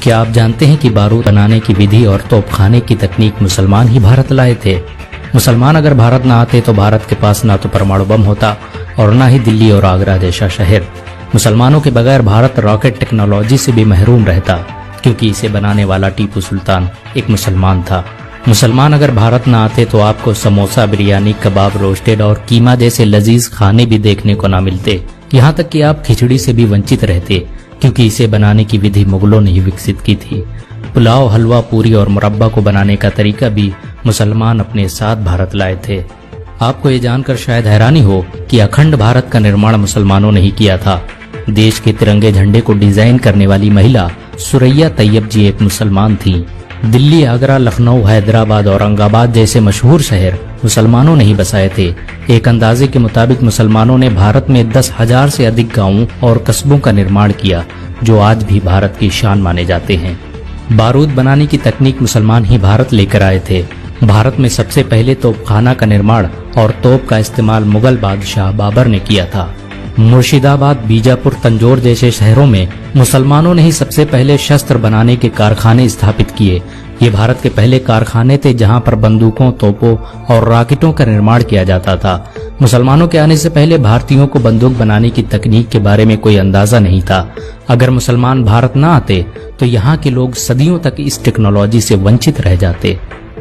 क्या आप जानते हैं कि बारूद बनाने की विधि और तोपखाने की तकनीक मुसलमान ही भारत लाए थे। मुसलमान अगर भारत न आते तो भारत के पास ना तो परमाणु बम होता और न ही दिल्ली और आगरा जैसा शहर। मुसलमानों के बगैर भारत रॉकेट टेक्नोलॉजी से भी महरूम रहता, क्योंकि इसे बनाने वाला टीपू सुल्तान एक मुसलमान था। मुसलमान अगर भारत न आते तो आपको समोसा, बिरयानी, कबाब, रोस्टेड और कीमा जैसे लजीज खाने भी देखने को न मिलते। यहाँ तक कि आप खिचड़ी से भी वंचित रहते, क्योंकि इसे बनाने की विधि मुगलों ने ही विकसित की थी। पुलाव, हलवा, पूरी और मुरब्बा को बनाने का तरीका भी मुसलमान अपने साथ भारत लाए थे। आपको ये जानकर शायद हैरानी हो कि अखंड भारत का निर्माण मुसलमानों ने ही किया था। देश के तिरंगे झंडे को डिजाइन करने वाली महिला सुरैया तैयब जी एक मुसलमान थी। दिल्ली, आगरा, लखनऊ, हैदराबाद, औरंगाबाद जैसे मशहूर शहर मुसलमानों ने ही बसाए थे। एक अंदाजे के मुताबिक मुसलमानों ने भारत में 10,000 से अधिक गांवों और कस्बों का निर्माण किया, जो आज भी भारत की शान माने जाते हैं। बारूद बनाने की तकनीक मुसलमान ही भारत लेकर आए थे। भारत में सबसे पहले तोपखाना का निर्माण और तोप का इस्तेमाल मुगल बादशाह बाबर ने किया था। मुर्शिदाबाद, बीजापुर, तंजौर जैसे शहरों में मुसलमानों ने ही सबसे पहले शस्त्र बनाने के कारखाने स्थापित किए। ये भारत के पहले कारखाने थे जहां पर बंदूकों, तोपों और रॉकेटों का निर्माण किया जाता था। मुसलमानों के आने से पहले भारतीयों को बंदूक बनाने की तकनीक के बारे में कोई अंदाजा नहीं था। अगर मुसलमान भारत न आते तो यहाँ के लोग सदियों तक इस टेक्नोलॉजी से वंचित रह जाते।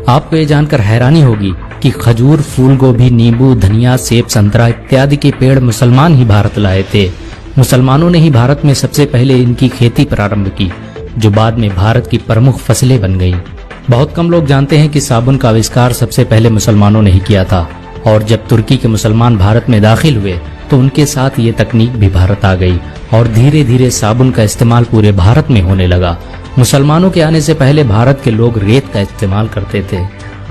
आपको ये जानकर हैरानी होगी कि खजूर, फूल गोभी, नींबू, धनिया, सेब, संतरा इत्यादि के पेड़ मुसलमान ही भारत लाए थे। मुसलमानों ने ही भारत में सबसे पहले इनकी खेती प्रारंभ की, जो बाद में भारत की प्रमुख फसलें बन गईं। बहुत कम लोग जानते हैं कि साबुन का आविष्कार सबसे पहले मुसलमानों ने ही किया था, और जब तुर्की के मुसलमान भारत में दाखिल हुए तो उनके साथ ये तकनीक भी भारत आ गई और धीरे धीरे साबुन का इस्तेमाल पूरे भारत में होने लगा। मुसलमानों के आने से पहले भारत के लोग रेत का इस्तेमाल करते थे।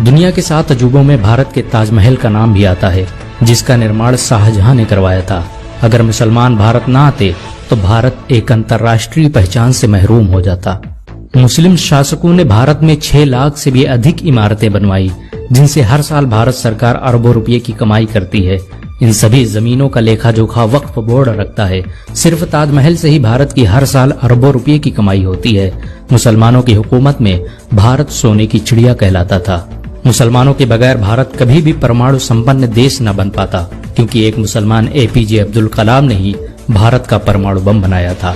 दुनिया के 7 अजूबों में भारत के ताजमहल का नाम भी आता है, जिसका निर्माण शाहजहां ने करवाया था। अगर मुसलमान भारत न आते तो भारत एक अंतर्राष्ट्रीय पहचान से महरूम हो जाता। मुस्लिम शासकों ने भारत में 6 लाख से भी अधिक इमारतें बनवाई, जिनसे हर साल भारत सरकार अरबों रुपये की कमाई करती है। इन सभी जमीनों का लेखा जोखा वक्फ बोर्ड रखता है। सिर्फ ताजमहल से ही भारत की हर साल अरबों रुपये की कमाई होती है। मुसलमानों की हुकूमत में भारत सोने की चिड़िया कहलाता था। मुसलमानों के बगैर भारत कभी भी परमाणु संपन्न देश न बन पाता, क्योंकि एक मुसलमान APJ अब्दुल कलाम ने ही भारत का परमाणु बम बनाया था।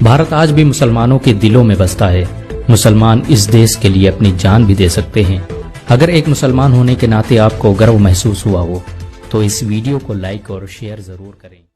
भारत आज भी मुसलमानों के दिलों में बसता है। मुसलमान इस देश के लिए अपनी जान भी दे सकते हैं। अगर एक मुसलमान होने के नाते आपको गर्व महसूस हुआ हो तो इस वीडियो को लाइक और शेयर जरूर करें।